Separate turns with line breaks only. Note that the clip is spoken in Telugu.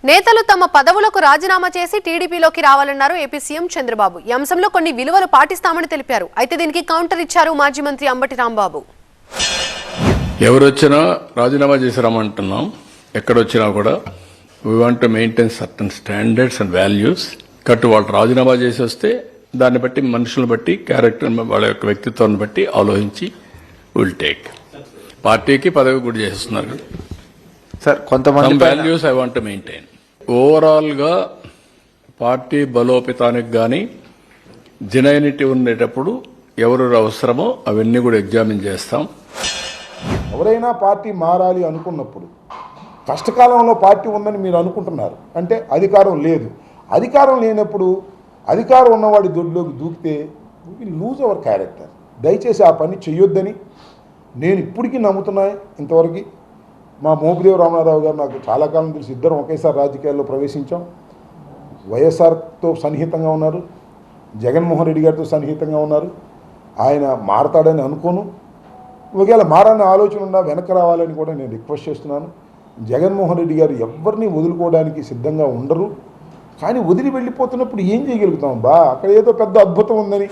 నేతలు తమ పదవులకు రాజీనామా చేసి టీడీపీలోకి రావాలన్నారు ఏపీ సీఎం చంద్రబాబు. ఈ అంశంలో కొన్ని విలువలు పాటిస్తామని తెలిపారు. అయితే దీనికి కౌంటర్ ఇచ్చారు మాజీ మంత్రి అంబటి రాంబాబు.
ఎవరు వచ్చినా రాజీనామా చేసి రమ్మంటున్నాం. ఎక్కడొచ్చినా కూడా we want to maintain certain standards and values. కట్టు వాళ్ళు రాజీనామా చేసి వస్తే దాన్ని బట్టి మనుషులను బట్టి క్యారెక్టర్ వాళ్ళ యొక్క వ్యక్తిత్వాన్ని బట్టి ఆలోచించి విల్ టేక్. పార్టీకి పదవి కూడా చేస్తున్నారు
సార్. కొంతమంది
values I want to maintain. Overall గా పార్టీ బలోపేతానికి గాని జెన్యూనిటీ ఉండేటప్పుడు ఎవరు అవసరమో అవన్నీ కూడా ఎగ్జామిన్ చేస్తాం.
ఎవరైనా పార్టీ మారాలి అనుకున్నప్పుడు కష్టకాలంలో పార్టీ ఉందని మీరు అనుకుంటున్నారు అంటే అధికారం లేదు. అధికారం లేనప్పుడు అధికారం ఉన్నవాడి దొడ్లోకి దూకితే విల్ లూజ్ అవర్ క్యారెక్టర్. దయచేసి ఆ పని చెయ్యొద్దని నేను ఇప్పటికీ నమ్ముతున్నా. ఇంతవరకు మా మోపిదేవి రామారావు గారు నాకు చాలా కాలం తెలిసి ఇద్దరం ఒకేసారి రాజకీయాల్లో ప్రవేశించాం. వైఎస్ఆర్తో సన్నిహితంగా ఉన్నారు, జగన్మోహన్ రెడ్డి గారితో సన్నిహితంగా ఉన్నారు. ఆయన మారతాడని అనుకోను. ఒకవేళ మారని ఆలోచన ఉన్నా వెనక రావాలని కూడా నేను రిక్వెస్ట్ చేస్తున్నాను. జగన్మోహన్ రెడ్డి గారు ఎవరిని వదులుకోవడానికి సిద్ధంగా ఉండరు. కానీ వదిలి వెళ్ళిపోతున్నప్పుడు ఏం చేయగలుగుతాం బా? అక్కడ ఏదో పెద్ద అద్భుతం ఉందని